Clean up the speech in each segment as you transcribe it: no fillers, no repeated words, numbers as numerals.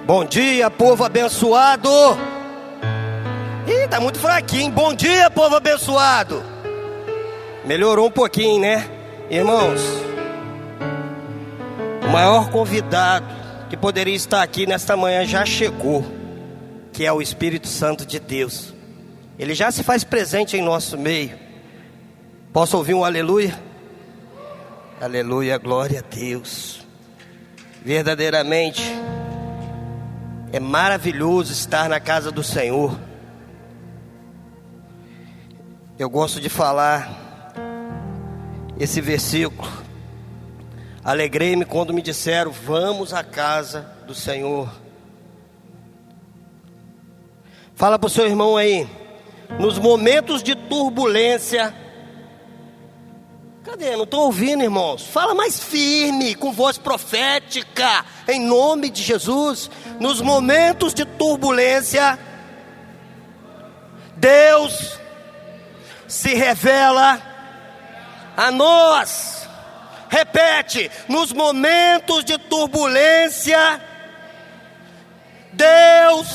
Bom dia, povo abençoado. Ih, tá muito fraquinho. Bom dia, povo abençoado. Melhorou um pouquinho, né? Irmãos, o maior convidado que poderia estar aqui nesta manhã já chegou, que é o Espírito Santo de Deus. Ele já se faz presente em nosso meio. Posso ouvir um aleluia? Aleluia, glória a Deus. Verdadeiramente é maravilhoso estar na casa do Senhor. Eu gosto de falar esse versículo: alegrei-me quando me disseram, vamos à casa do Senhor. Fala para o seu irmão aí, nos momentos de turbulência. Cadê? Não estou ouvindo, irmãos. Fala mais firme, com voz profética, em nome de Jesus. Nos momentos de turbulência, Deus se revela a nós. Repete: nos momentos de turbulência, Deus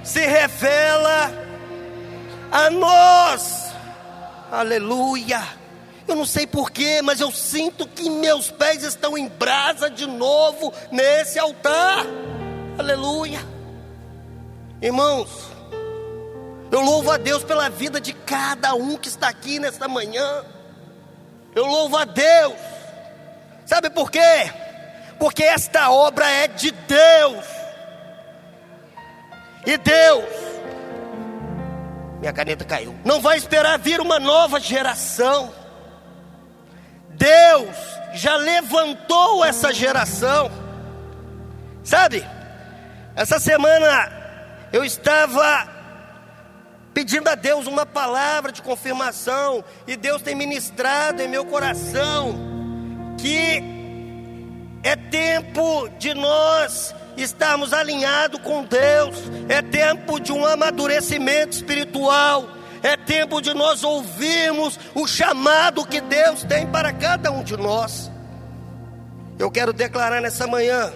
se revela a nós. Aleluia. Eu não sei porquê, mas eu sinto que meus pés estão em brasa de novo nesse altar. Aleluia. Irmãos, eu louvo a Deus pela vida de cada um que está aqui nesta manhã. Eu louvo a Deus. Sabe por quê? Porque esta obra é de Deus. E Deus, minha caneta caiu, não vai esperar vir uma nova geração. Deus já levantou essa geração. Sabe, essa semana eu estava pedindo a Deus uma palavra de confirmação, e Deus tem ministrado em meu coração que é tempo de nós estarmos alinhados com Deus, é tempo de um amadurecimento espiritual, é tempo de nós ouvirmos o chamado que Deus tem para cada um de nós. Eu quero declarar nessa manhã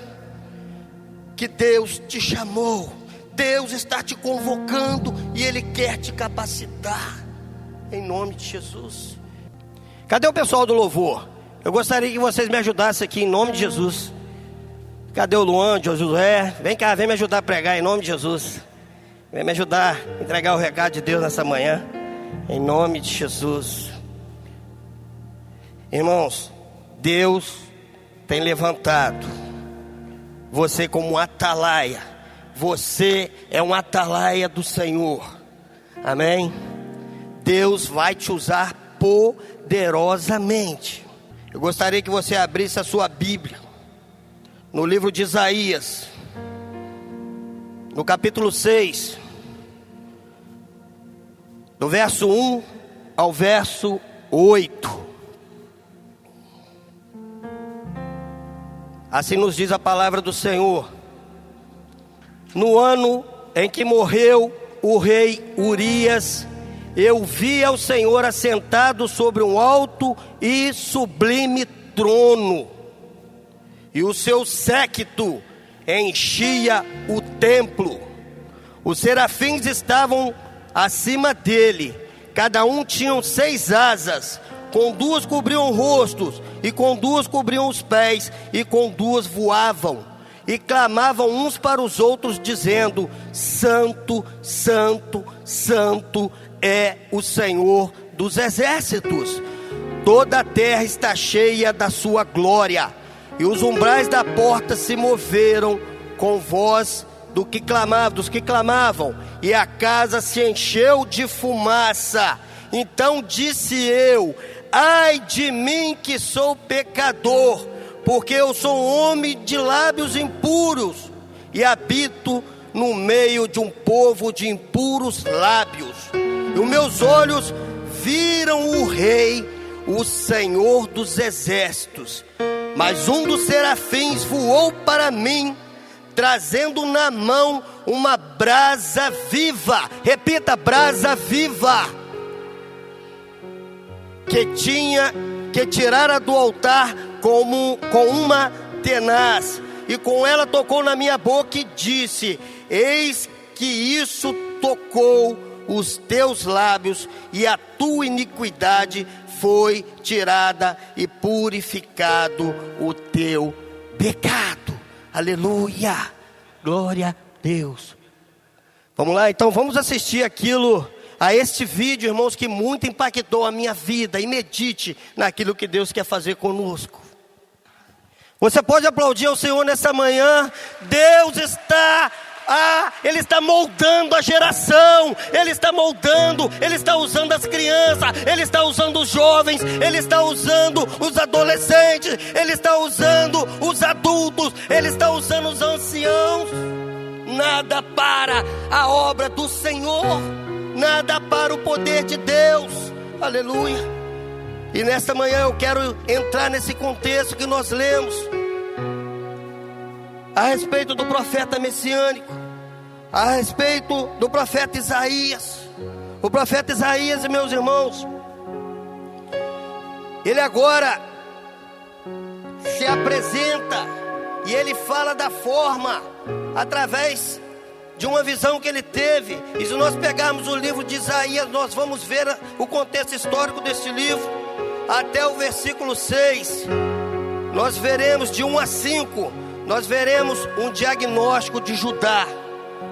que Deus te chamou, Deus está te convocando e Ele quer te capacitar, em nome de Jesus. Cadê o pessoal do louvor? Eu gostaria que vocês me ajudassem aqui, em nome de Jesus. Cadê o Luan, Josué? Vem cá, vem me ajudar a pregar, em nome de Jesus. Vem me ajudar a entregar o recado de Deus nessa manhã, em nome de Jesus. Irmãos, Deus tem levantado você como um atalaia. Você é um atalaia do Senhor. Amém? Deus vai te usar poderosamente. Eu gostaria que você abrisse a sua Bíblia no livro de Isaías, no capítulo 6, do verso 1 ao verso 8. Assim nos diz a palavra do Senhor: no ano em que morreu o rei Urias, eu vi ao Senhor assentado sobre um alto e sublime trono, e o seu séquito enchia o templo. Os serafins estavam acima dele, cada um tinha 6 asas, com 2 cobriam rostos, e com 2 cobriam os pés, e com 2 voavam, e clamavam uns para os outros, dizendo: Santo, Santo, Santo é o Senhor dos exércitos, toda a terra está cheia da sua glória. E os umbrais da porta se moveram com voz dos que clamavam, e a casa se encheu de fumaça. Então disse eu: ai de mim que sou pecador, porque eu sou um homem de lábios impuros, e habito no meio de um povo de impuros lábios. E os meus olhos viram o Rei, o Senhor dos exércitos. Mas um dos serafins voou para mim, trazendo na mão uma brasa viva. Repita: brasa viva. Que tirara do altar com uma tenaz. e com ela tocou na minha boca e disse: eis que isso tocou os teus lábios, e a tua iniquidade foi tirada e purificado o teu pecado. Aleluia, glória a Deus. Vamos lá, então vamos assistir a este vídeo, irmãos, que muito impactou a minha vida, e medite naquilo que Deus quer fazer conosco. Você pode aplaudir ao Senhor nessa manhã. Deus está Ele está moldando a geração, Ele está moldando, Ele está usando as crianças, Ele está usando os jovens, Ele está usando os adolescentes, Ele está usando os adultos, Ele está usando os anciãos. Nada para a obra do Senhor, nada para o poder de Deus. Aleluia. E nesta manhã eu quero entrar nesse contexto que nós lemos a respeito do profeta messiânico, a respeito do profeta Isaías. O profeta Isaías, meus irmãos, ele agora se apresenta e ele fala da forma, através de uma visão que ele teve. E se nós pegarmos o livro de Isaías, nós vamos ver o contexto histórico deste livro, até o versículo 6, nós veremos de 1 a 5, nós veremos um diagnóstico de Judá,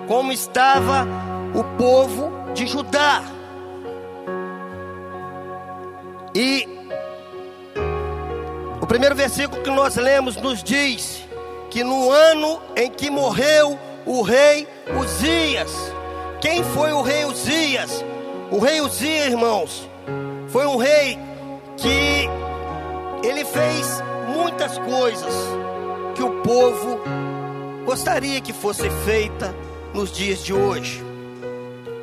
como estava o povo de Judá. E o primeiro versículo que nós lemos nos diz que no ano em que morreu o rei Uzias. Quem foi o rei Uzias? O rei Uzias, irmãos, foi um rei que ele fez muitas coisas que o povo gostaria que fosse feita nos dias de hoje.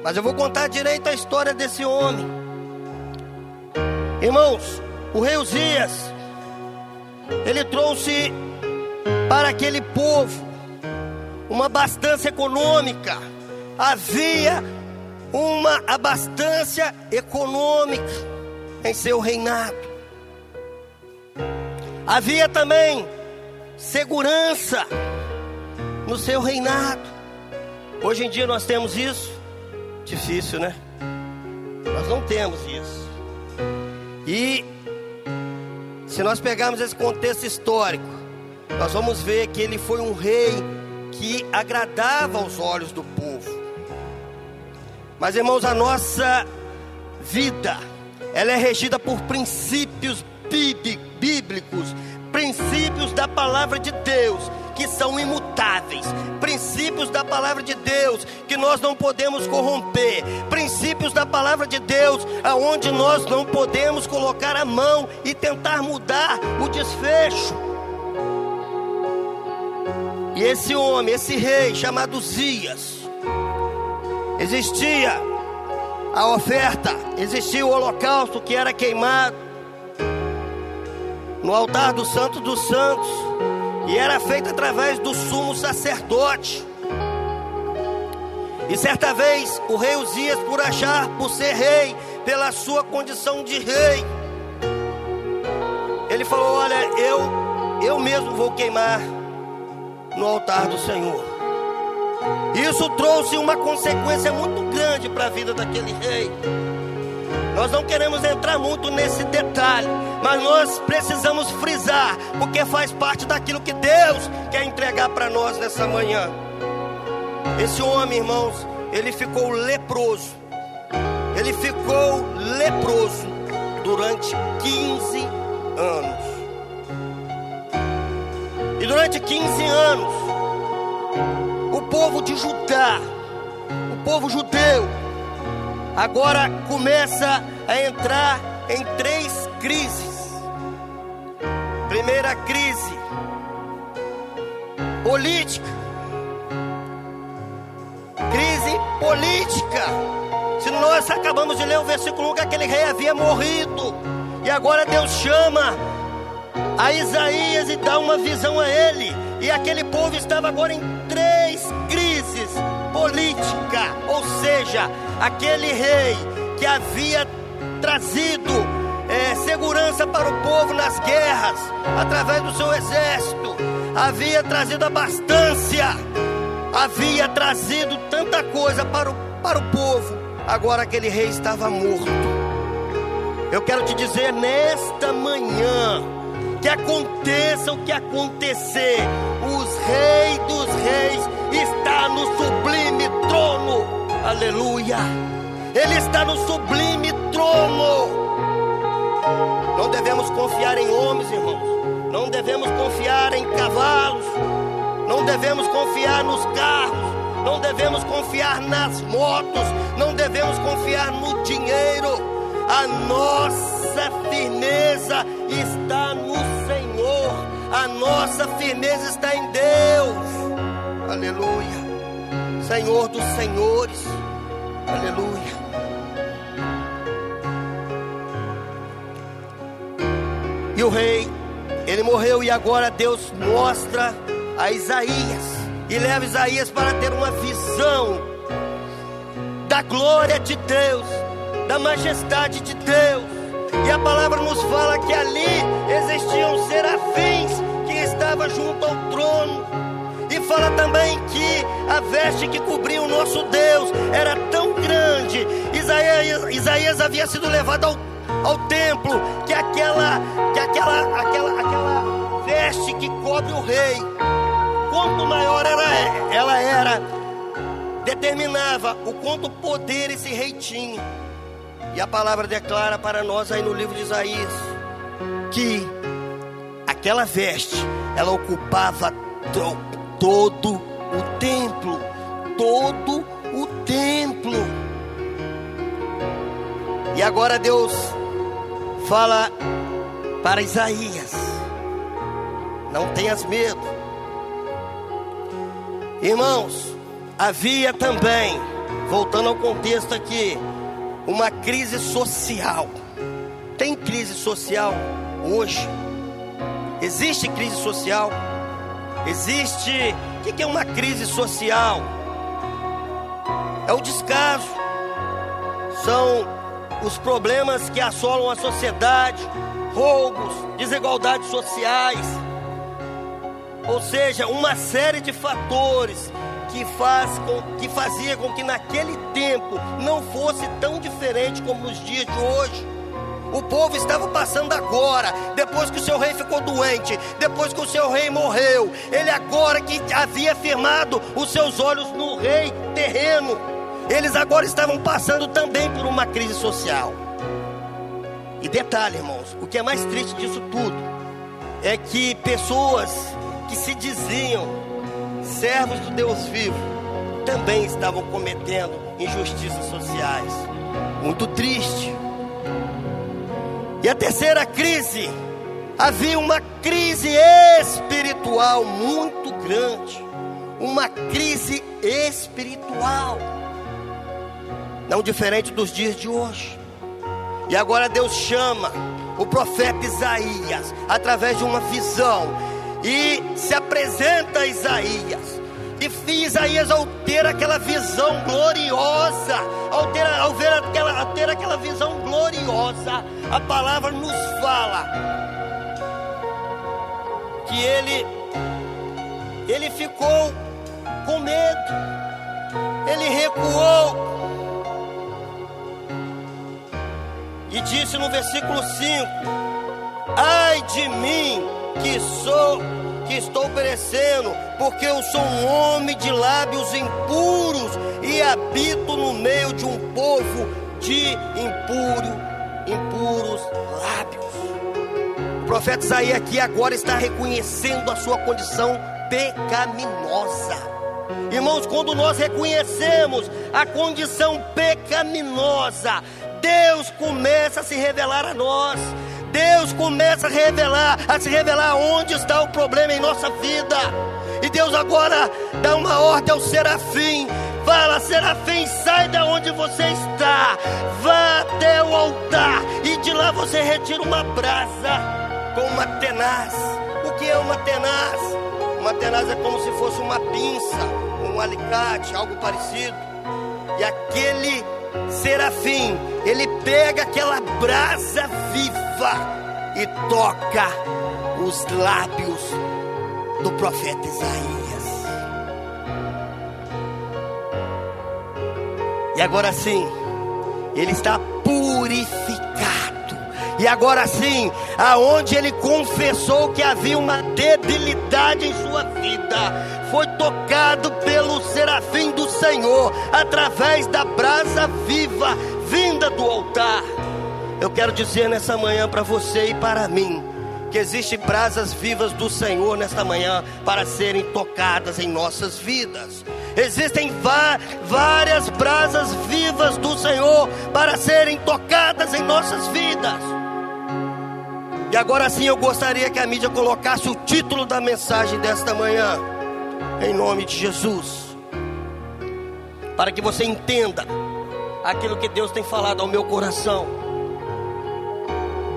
Mas eu vou contar direito a história desse homem. Irmãos, o rei Uzias, ele trouxe para aquele povo uma abastança econômica. Havia uma abastança econômica em seu reinado. Havia também segurança no seu reinado. Hoje em dia nós temos isso? Difícil, né? Nós não temos isso. E se nós pegarmos esse contexto histórico, nós vamos ver que ele foi um rei que agradava aos olhos do povo. Mas, irmãos, a nossa vida, ela é regida por princípios bíblicos, princípios da palavra de Deus, que são imutáveis, princípios da palavra de Deus, que nós não podemos corromper, princípios da palavra de Deus, aonde nós não podemos colocar a mão e tentar mudar o desfecho. E esse homem, esse rei chamado Uzias, existia a oferta, existia o holocausto que era queimado no altar do Santo dos Santos, e era feito através do sumo sacerdote. E certa vez o rei Uzias, por ser rei, pela sua condição de rei, ele falou: olha, eu mesmo vou queimar no altar do Senhor. Isso trouxe uma consequência muito grande para a vida daquele rei. Nós não queremos entrar muito nesse detalhe, mas nós precisamos frisar, porque faz parte daquilo que Deus quer entregar para nós nessa manhã. Esse homem, irmãos, ele ficou leproso. Ele ficou leproso durante 15 anos. E durante 15 anos, o povo de Judá, o povo judeu, agora começa a entrar em 3 crises. Primeira crise política. Crise política. Se nós acabamos de ler o versículo 1, que aquele rei havia morrido, e agora Deus chama a Isaías e dá uma visão a ele, e aquele povo estava agora em 3 crises políticas. Ou seja, aquele rei que havia trazido segurança para o povo nas guerras, através do seu exército, havia trazido abastança, havia trazido tanta coisa para o povo. Agora aquele rei estava morto. Eu quero te dizer nesta manhã, que aconteça o que acontecer, os reis dos reis está no sublime trono. Aleluia. Ele está no sublime trono. Não devemos confiar em homens, irmãos. Não devemos confiar em cavalos. Não devemos confiar nos carros. Não devemos confiar nas motos. Não devemos confiar no dinheiro. A nossa firmeza está no Senhor. A nossa firmeza está em Deus. Aleluia. Senhor dos senhores. Aleluia. E o rei, ele morreu, e agora Deus mostra a Isaías e leva Isaías para ter uma visão da glória de Deus, da majestade de Deus. E a palavra nos fala que ali existiam serafins que estavam junto ao trono. E fala também que a veste que cobria o nosso Deus era tão grande. Isaías havia sido levado ao templo, que aquela veste que cobre o rei, quanto maior ela era, determinava o quanto poder esse rei tinha. E a palavra declara para nós aí no livro de Isaías que aquela veste, ela ocupava todo o templo. Todo o templo. E agora Deus fala para Isaías: não tenhas medo. Irmãos, havia também, voltando ao contexto aqui, uma crise social. Tem crise social hoje? Existe crise social? Existe. O que é uma crise social? É o descaso. São os problemas que assolam a sociedade, roubos, desigualdades sociais. Ou seja, uma série de fatores que fazia com que naquele tempo não fosse tão diferente como nos dias de hoje. O povo estava passando agora, depois que o seu rei ficou doente, depois que o seu rei morreu. Ele agora que havia firmado os seus olhos no rei terreno, eles agora estavam passando também por uma crise social. E detalhe, irmãos, o que é mais triste disso tudo é que pessoas que se diziam servos do Deus vivo também estavam cometendo injustiças sociais. Muito triste. E a terceira crise, havia uma crise espiritual muito grande. Uma crise espiritual, não diferente dos dias de hoje. E agora Deus chama o profeta Isaías através de uma visão e se apresenta a Isaías. E Isaías, ao ter aquela visão gloriosa, ao ter aquela visão gloriosa, a palavra nos fala que ele ficou com medo, ele recuou. E disse no versículo 5: ai de mim que estou perecendo, porque eu sou um homem de lábios impuros e habito no meio de um povo de impuros lábios. O profeta Isaías aqui agora está reconhecendo a sua condição pecaminosa. Irmãos, quando nós reconhecemos a condição pecaminosa, Deus começa a se revelar a nós. Deus começa a se revelar onde está o problema em nossa vida. E Deus agora dá uma ordem ao serafim. Fala: serafim, sai da onde você está, vá até o altar, e de lá você retira uma brasa com uma tenaz. O que é uma tenaz? Uma tenaz é como se fosse uma pinça, um alicate, algo parecido. E aquele serafim, ele pega aquela brasa viva e toca os lábios do profeta Isaías. E agora sim, ele está purificado. E agora sim, aonde ele confessou que havia uma debilidade em sua vida, foi tocado pelo serafim do Senhor, através da brasa viva, vinda do altar. Eu quero dizer nessa manhã para você e para mim, que existem brasas vivas do Senhor nesta manhã, para serem tocadas em nossas vidas. Existem várias brasas vivas do Senhor, para serem tocadas em nossas vidas. E agora sim eu gostaria que a mídia colocasse o título da mensagem desta manhã, em nome de Jesus, para que você entenda aquilo que Deus tem falado ao meu coração.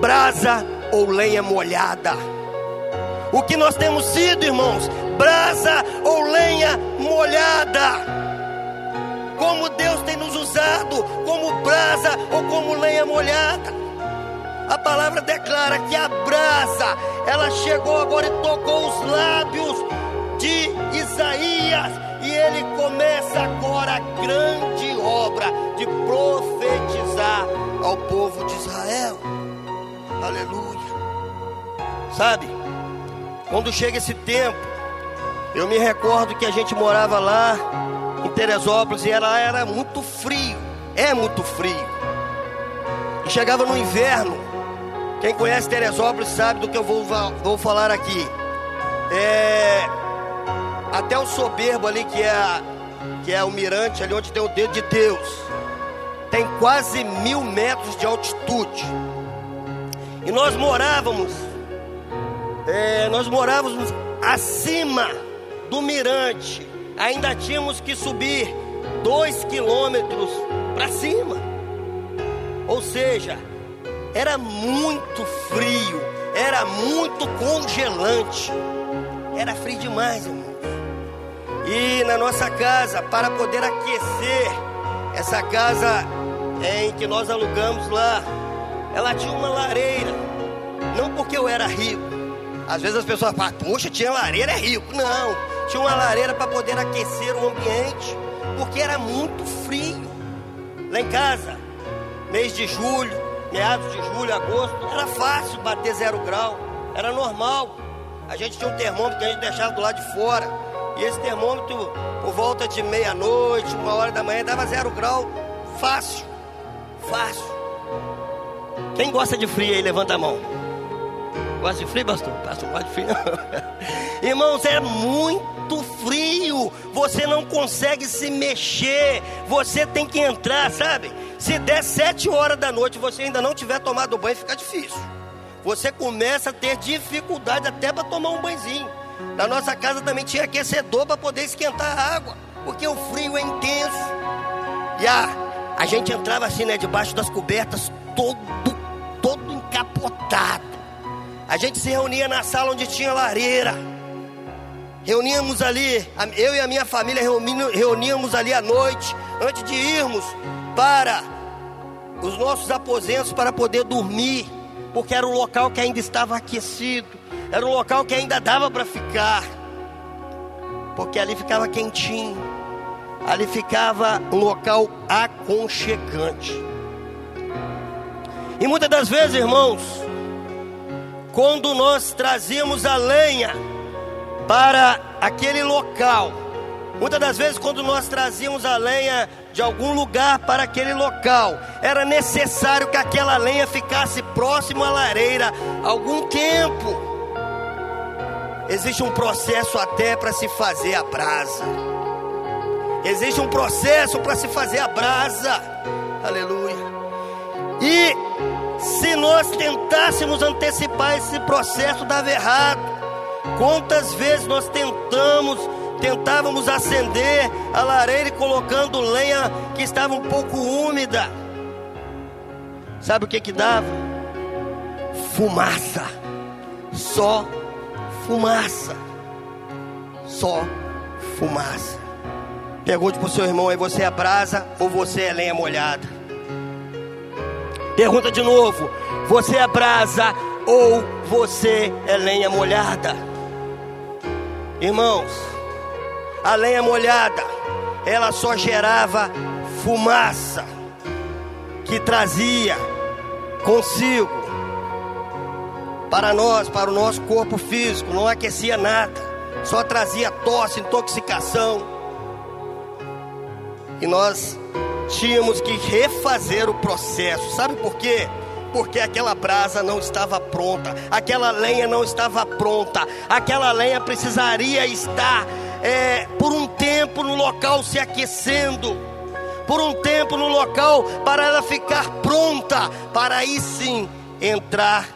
Brasa ou lenha molhada? O que nós temos sido, irmãos? Brasa ou lenha molhada? Como Deus tem nos usado, como brasa ou como lenha molhada? A palavra declara que a brasa, ela chegou agora e tocou os lábios de Isaías, e ele começa agora a grande obra de profetizar ao povo de Israel. Aleluia. Sabe, quando chega esse tempo, eu me recordo que a gente morava lá em Teresópolis, e ela era muito frio, é muito frio. E chegava no inverno, quem conhece Teresópolis sabe do que eu vou falar aqui. Até o Soberbo ali, que é o mirante, ali onde tem o dedo de Deus, tem quase 1000 metros de altitude. E nós morávamos acima do mirante. Ainda tínhamos que subir 2 quilômetros para cima. Ou seja, era muito frio, era muito congelante, era frio demais, irmão. E na nossa casa, para poder aquecer, essa casa em que nós alugamos lá, ela tinha uma lareira. Não porque eu era rico. Às vezes as pessoas falam, poxa, tinha lareira, é rico. Não, tinha uma lareira para poder aquecer o ambiente, porque era muito frio. Lá em casa, mês de julho, meados de julho, agosto, era fácil bater 0 grau, era normal. A gente tinha um termômetro que a gente deixava do lado de fora, e esse termômetro, por volta de meia-noite, 1h da manhã, dava 0 grau, fácil. Quem gosta de frio aí, levanta a mão. Gosta de frio, pastor? Pastor, não gosta de frio não. Irmãos, é muito frio, você não consegue se mexer, você tem que entrar, sabe? Se der 7 horas da noite e você ainda não tiver tomado banho, fica difícil. Você começa a ter dificuldade até para tomar um banhozinho. Na nossa casa também tinha aquecedor para poder esquentar a água, porque o frio é intenso. E a gente entrava assim, né, debaixo das cobertas, todo encapotado. A gente se reunia na sala onde tinha lareira. Reuníamos ali, eu e a minha família reuníamos ali à noite, antes de irmos para os nossos aposentos para poder dormir, porque era um local que ainda estava aquecido, era um local que ainda dava para ficar, porque ali ficava quentinho, ali ficava um local aconchegante. E muitas das vezes, irmãos, quando nós trazíamos a lenha para aquele local, muitas das vezes quando nós trazíamos a lenha de algum lugar para aquele local, era necessário que aquela lenha ficasse próximo à lareira algum tempo. Existe um processo até para se fazer a brasa. Existe um processo para se fazer a brasa. Aleluia. E se nós tentássemos antecipar esse processo, dava errado. Quantas vezes nós tentávamos acender a lareira e colocando lenha que estava um pouco úmida. Sabe o que dava? Fumaça. Só fumaça. Só fumaça. Pergunte para o seu irmão aí, você é brasa ou você é lenha molhada? Pergunta de novo, você é brasa ou você é lenha molhada? Irmãos, a lenha molhada, ela só gerava fumaça, que trazia consigo para nós, para o nosso corpo físico, não aquecia nada, só trazia tosse, intoxicação. E nós tínhamos que refazer o processo. Sabe por quê? Porque aquela brasa não estava pronta, aquela lenha não estava pronta, aquela lenha precisaria estar por um tempo no local se aquecendo, por um tempo no local para ela ficar pronta, para aí sim entrar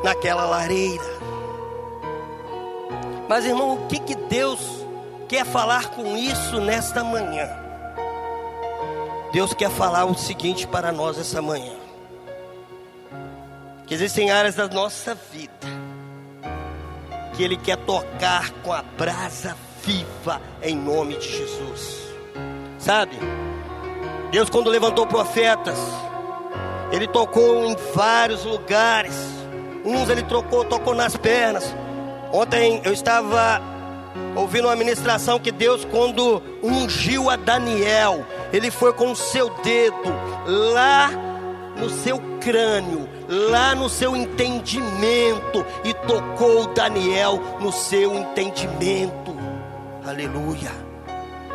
naquela lareira. Mas irmão, o que Deus quer falar com isso nesta manhã? Deus quer falar o seguinte para nós essa manhã: que existem áreas da nossa vida que Ele quer tocar com a brasa viva em nome de Jesus. Sabe, Deus, quando levantou profetas, Ele tocou em vários lugares. Uns Ele tocou nas pernas. Ontem eu estava ouvindo uma ministração que Deus, quando ungiu a Daniel, Ele foi com o seu dedo lá no seu crânio, lá no seu entendimento, e tocou Daniel no seu entendimento. Aleluia.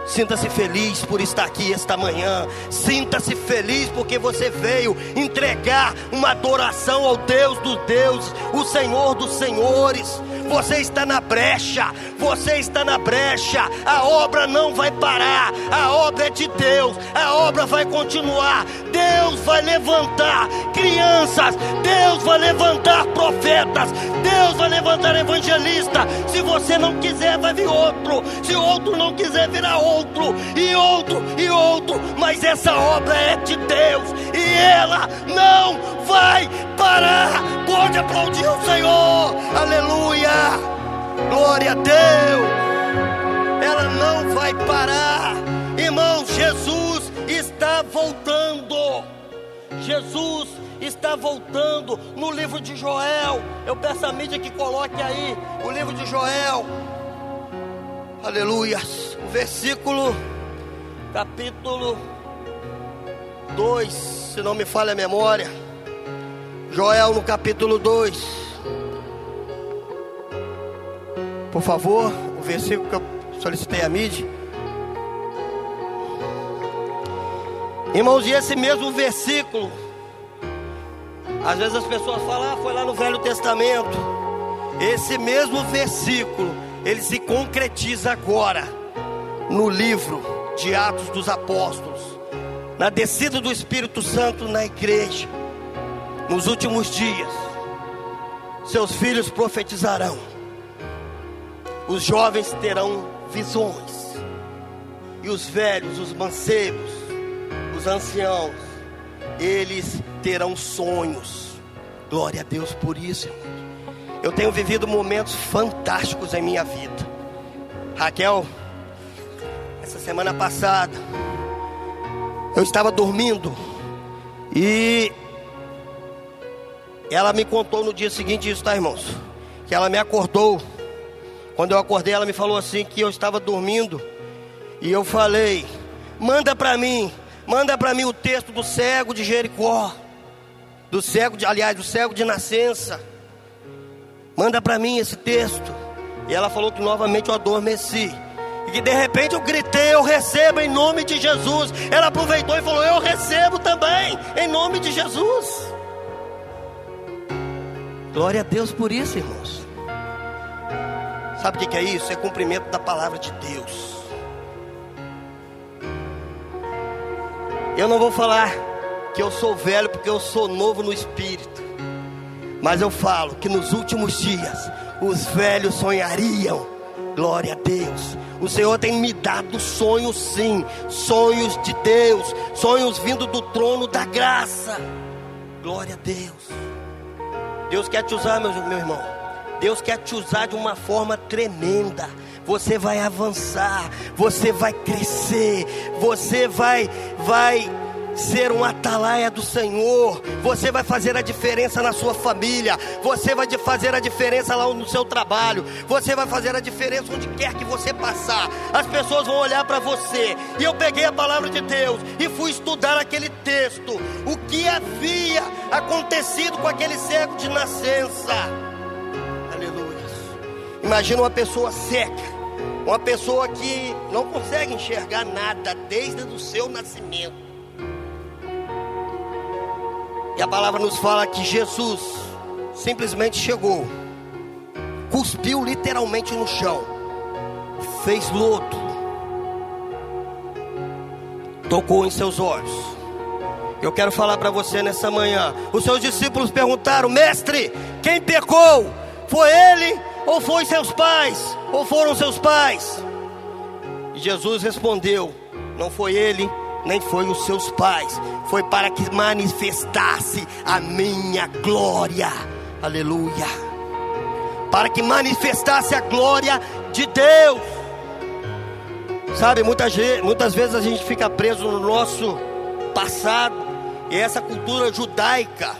Sinta-se feliz por estar aqui esta manhã. Sinta-se feliz porque você veio entregar uma adoração ao Deus dos deuses, o Senhor dos senhores. Você está na brecha, você está na brecha. A obra não vai parar, a obra é de Deus, a obra vai continuar. Deus vai levantar crianças, Deus vai levantar profetas, Deus vai levantar evangelistas. Se você não quiser, vai vir outro. Se outro não quiser, virá outro, e outro, e outro. Mas essa obra é de Deus e ela não vai parar. Pode aplaudir o Senhor, aleluia, glória a Deus. Ela não vai parar. Irmãos, Jesus está voltando. Jesus está voltando. No livro de Joel, eu peço à mídia que coloque aí o livro de Joel, aleluia, o versículo, capítulo 2, se não me falha a memória. Joel no capítulo 2, por favor, o versículo que eu solicitei à mídia. Irmãos, e esse mesmo versículo, às vezes as pessoas falam, foi lá no Velho Testamento. Esse mesmo versículo, ele se concretiza agora no livro de Atos dos Apóstolos, na descida do Espírito Santo na igreja. Nos últimos dias, seus filhos profetizarão, os jovens terão visões, e os velhos, os mancebos, os anciãos, eles terão sonhos. Glória a Deus por isso, irmão. Eu tenho vivido momentos fantásticos em minha vida. Raquel, essa semana passada, eu estava dormindo e ela me contou no dia seguinte isso, tá, irmãos? Que ela me acordou. Quando eu acordei, ela me falou assim, que eu estava dormindo, e eu falei, manda para mim o texto do cego de Jericó, do cego de nascença. Manda para mim esse texto. E ela falou que novamente eu adormeci, e que de repente eu gritei, eu recebo em nome de Jesus. Ela aproveitou e falou, eu recebo também em nome de Jesus. Glória a Deus por isso, irmãos. Sabe o que é isso? É cumprimento da palavra de Deus. Eu não vou falar que eu sou velho, porque eu sou novo no espírito, mas eu falo que nos últimos dias os velhos sonhariam. Glória a Deus. O Senhor tem me dado sonhos, sim, sonhos de Deus, sonhos vindo do trono da graça. Glória a Deus. Deus quer te usar, meu irmão. Deus quer te usar de uma forma tremenda. Você vai avançar, você vai crescer, você vai ser um atalaia do Senhor. Você vai fazer a diferença na sua família. Você vai fazer a diferença lá no seu trabalho. Você vai fazer a diferença onde quer que você passar. As pessoas vão olhar para você. E eu peguei a palavra de Deus e fui estudar aquele texto. O que havia acontecido com aquele cego de nascença. Aleluia. Imagina uma pessoa seca, uma pessoa que não consegue enxergar nada desde o seu nascimento. E a palavra nos fala que Jesus simplesmente chegou, cuspiu literalmente no chão, fez lodo, tocou em seus olhos. Eu quero falar para você nessa manhã. Os seus discípulos perguntaram: mestre, quem pecou? Foi ele ou foi seus pais? Ou foram seus pais? E Jesus respondeu: não foi ele, nem foi os seus pais. Foi para que manifestasse a minha glória. Aleluia. Para que manifestasse a glória de Deus. Sabe, muitas vezes a gente fica preso no nosso passado. E essa cultura judaica,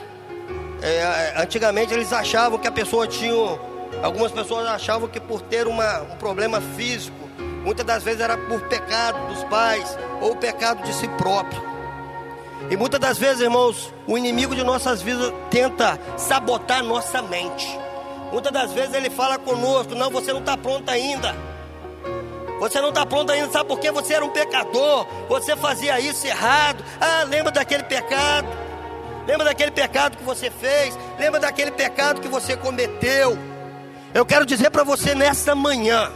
antigamente eles achavam que a pessoa tinha... Algumas pessoas achavam que por ter um problema físico, muitas das vezes era por pecado dos pais ou pecado de si próprio. E muitas das vezes, irmãos, o inimigo de nossas vidas tenta sabotar nossa mente. Muitas das vezes ele fala conosco: não, você não está pronto ainda. Você não está pronto ainda, sabe por quê? Você era um pecador, você fazia isso errado. Ah, lembra daquele pecado? Lembra daquele pecado que você fez? Lembra daquele pecado que você cometeu? Eu quero dizer para você nessa manhã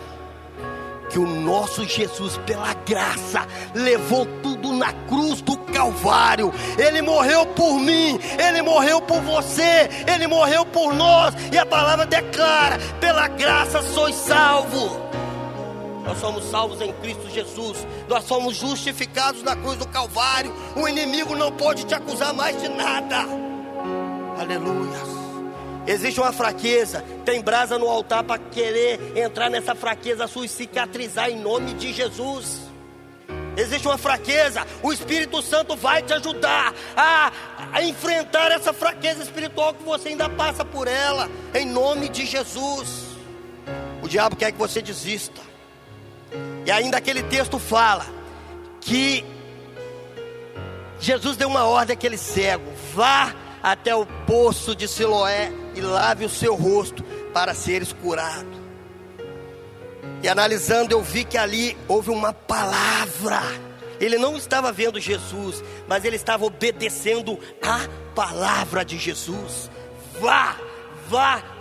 que o nosso Jesus, pela graça, levou tudo na cruz do Calvário. Ele morreu por mim, Ele morreu por você, Ele morreu por nós. E a palavra declara: pela graça sois salvos. Nós somos salvos em Cristo Jesus. Nós somos justificados na cruz do Calvário. O inimigo não pode te acusar mais de nada. Aleluia. Existe uma fraqueza, tem brasa no altar para querer entrar nessa fraqueza sua e cicatrizar em nome de Jesus. Existe uma fraqueza, o Espírito Santo vai te ajudar a enfrentar essa fraqueza espiritual que você ainda passa por ela, em nome de Jesus. O diabo quer que você desista. E ainda aquele texto fala que Jesus deu uma ordem àquele cego: vá até o poço de Siloé e lave o seu rosto para seres curado. E analisando, eu vi que ali houve uma palavra. Ele não estava vendo Jesus, mas ele estava obedecendo a palavra de Jesus. Vá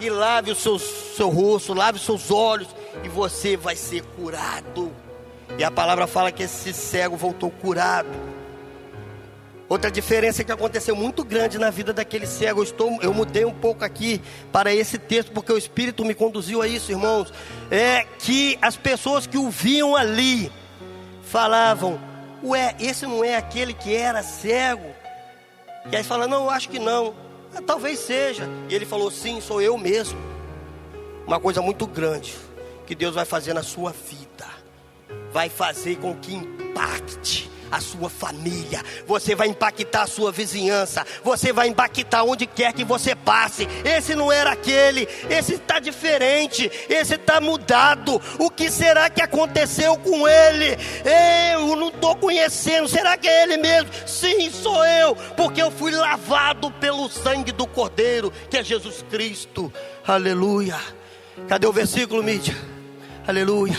e lave o seu rosto, lave os seus olhos, e você vai ser curado. E a palavra fala que esse cego voltou curado. Outra diferença que aconteceu muito grande na vida daquele cego, eu mudei um pouco aqui para esse texto, porque o Espírito me conduziu a isso, irmãos. É que as pessoas que o viam ali falavam: ué, esse não é aquele que era cego? E aí fala: não, eu acho que não. Talvez seja. E ele falou: sim, sou eu mesmo. Uma coisa muito grande que Deus vai fazer na sua vida, vai fazer com que impacte a sua família. Você vai impactar a sua vizinhança. Você vai impactar onde quer que você passe. Esse não era aquele. Esse está diferente. Esse está mudado. O que será que aconteceu com ele? Eu não estou conhecendo. Será que é ele mesmo? Sim, sou eu. Porque eu fui lavado pelo sangue do Cordeiro, que é Jesus Cristo. Aleluia. Cadê o versículo, mídia? Aleluia.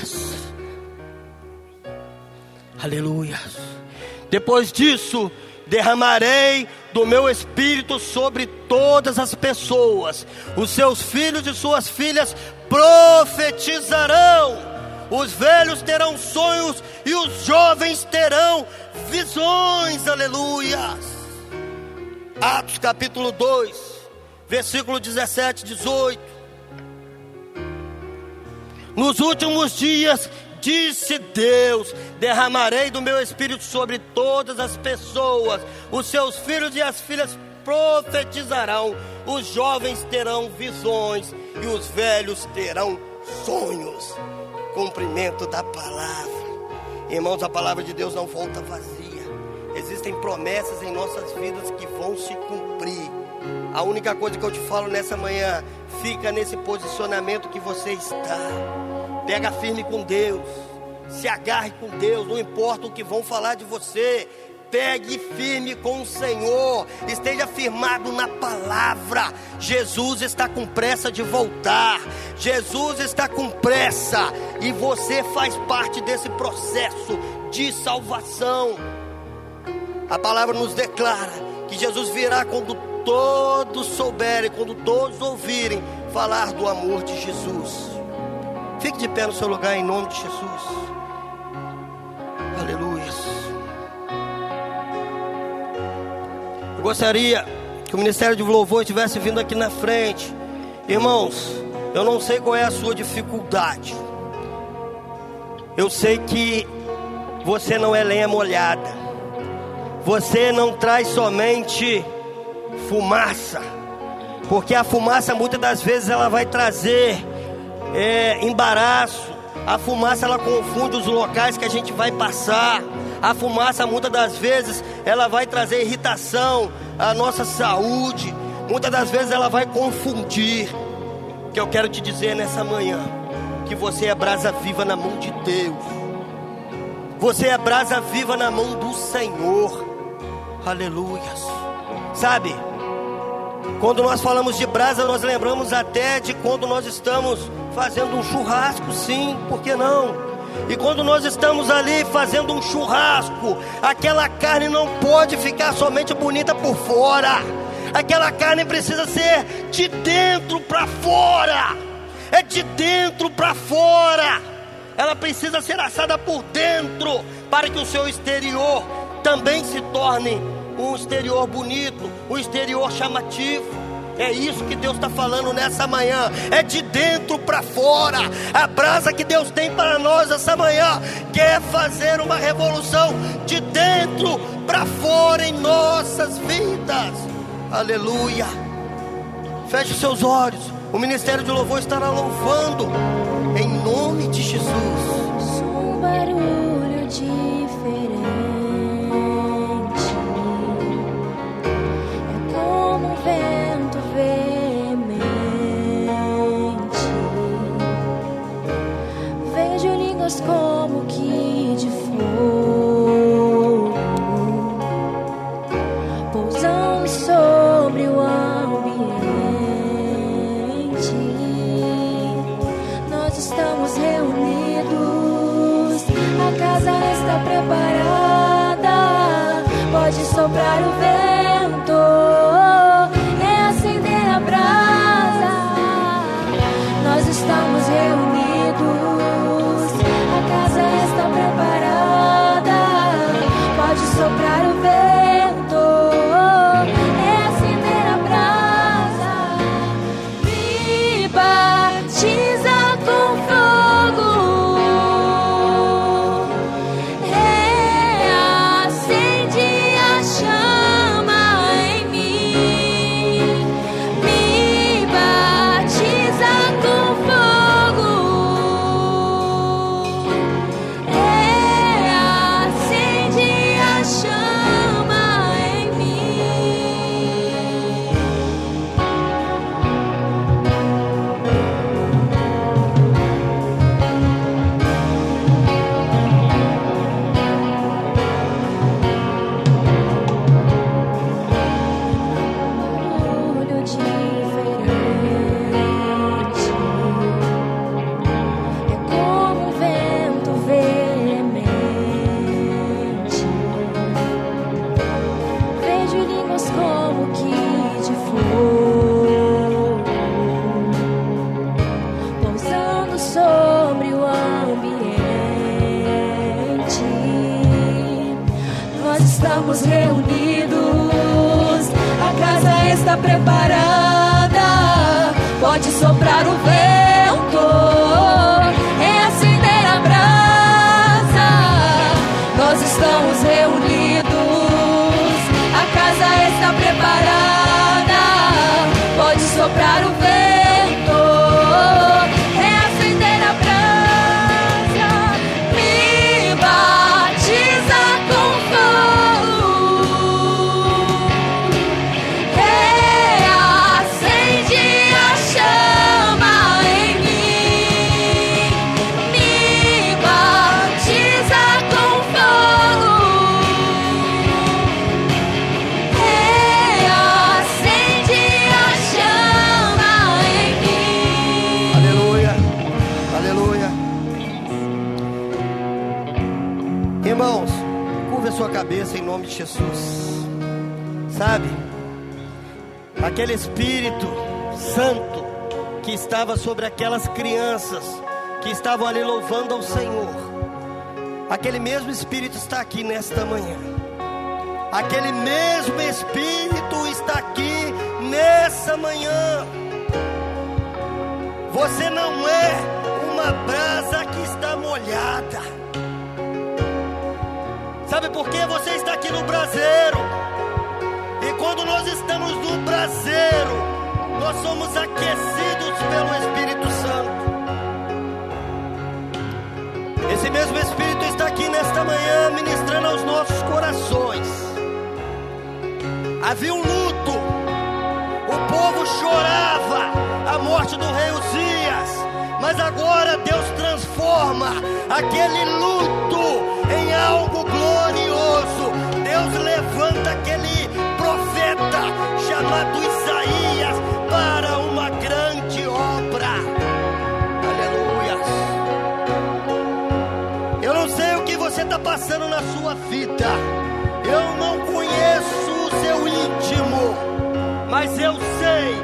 Aleluia. Depois disso, derramarei do meu espírito sobre todas as pessoas. Os seus filhos e suas filhas profetizarão. Os velhos terão sonhos e os jovens terão visões. Aleluia. Atos capítulo 2, versículo 17 e 18. Nos últimos dias, disse Deus, derramarei do meu espírito sobre todas as pessoas. Os seus filhos e as filhas profetizarão. Os jovens terão visões e os velhos terão sonhos. Cumprimento da palavra. Irmãos, a palavra de Deus não volta vazia. Existem promessas em nossas vidas que vão se cumprir. A única coisa que eu te falo nessa manhã, fica nesse posicionamento que você está. Pega firme com Deus, se agarre com Deus, não importa o que vão falar de você. Pegue firme com o Senhor, esteja firmado na palavra. Jesus está com pressa de voltar, Jesus está com pressa, e você faz parte desse processo de salvação. A palavra nos declara que Jesus virá quando todos souberem, quando todos ouvirem falar do amor de Jesus. Fique de pé no seu lugar em nome de Jesus. Aleluia. Eu gostaria que o Ministério de Louvor estivesse vindo aqui na frente. Irmãos, eu não sei qual é a sua dificuldade. Eu sei que você não é lenha molhada. Você não traz somente fumaça, porque a fumaça muitas das vezes ela vai trazer embaraço. A fumaça ela confunde os locais que a gente vai passar. A fumaça muitas das vezes ela vai trazer irritação à nossa saúde. Muitas das vezes ela vai confundir. O que eu quero te dizer nessa manhã, que você é brasa viva na mão de Deus. Você é brasa viva na mão do Senhor. Aleluia. Sabe, quando nós falamos de brasa, nós lembramos até de quando nós estamos fazendo um churrasco, sim, por que não? E quando nós estamos ali fazendo um churrasco, aquela carne não pode ficar somente bonita por fora. Aquela carne precisa ser de dentro para fora. É de dentro para fora. Ela precisa ser assada por dentro, para que o seu exterior também se torne um exterior bonito, um exterior chamativo. É isso que Deus está falando nessa manhã. É de dentro para fora. A brasa que Deus tem para nós essa manhã quer fazer uma revolução de dentro para fora em nossas vidas. Aleluia. Feche os seus olhos. O Ministério de Louvor estará louvando em nome de Jesus. Um barulho diferente, é como um vento veemente. Vejo línguas como que de fogo pousando sobre o ambiente. Nós estamos reunidos, a casa está preparada. Pode soprar o vento e acender a brasa. Nós estamos reunidos, a casa está preparada. Pode soprar o vento e acender a brasa. Me batiza com fogo, reacende a chama em mim. Me batiza com fogo, reacende a chama em mim. Barulho diferente, é como um vento veemente. Vejo línguas como que de fogo pousando sobre o ambiente. Nós estamos reunidos, a casa está preparada. Pode soprar o vento e acender a brasa. Nós estamos reunidos, a casa está preparada. Pode soprar o vento e acender a brasa. Me batiza com fogo, Irmãos, curva a sua cabeça em nome de Jesus. Sabe, aquele Espírito Santo que estava sobre aquelas crianças que estavam ali louvando ao Senhor, aquele mesmo Espírito está aqui nesta manhã. Aquele mesmo Espírito está aqui nessa manhã. Você não é uma brasa que está molhada. Sabe por que você está aqui no braseiro? E quando nós estamos no braseiro, nós somos aquecidos pelo Espírito Santo. Esse mesmo Espírito está aqui nesta manhã, ministrando aos nossos corações. Havia um luto, o povo chorava a morte do rei Uzias, mas agora Deus transforma aquele luto em algo glorioso. Deus levanta aquele profeta chamado Isaías para uma grande obra. Aleluia. Eu não sei o que você está passando na sua vida, eu não conheço o seu íntimo, mas eu sei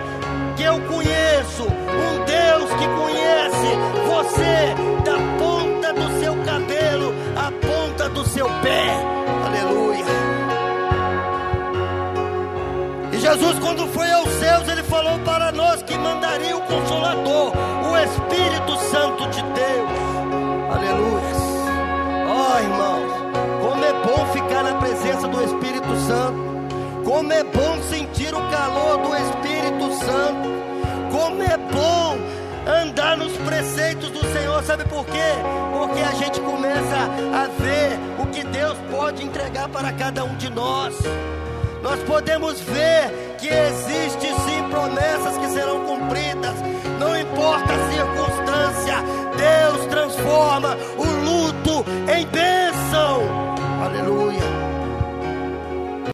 que eu conheço um Deus que conhece você da ponta do seu cabelo à ponta do seu pé. Aleluia. E Jesus, quando foi aos céus, ele falou para nós que mandaria o Consolador, o Espírito Santo de Deus. Aleluia. Ó, irmãos, como é bom ficar na presença do Espírito Santo. Como é bom sentir o calor do Espírito Santo. Como é bom andar nos preceitos do Senhor. Sabe por quê? Porque a gente começa a ver o que Deus pode entregar para cada um de nós. Nós podemos ver que existe sim promessas que serão cumpridas. Não importa a circunstância, Deus transforma o luto em bênção. Aleluia.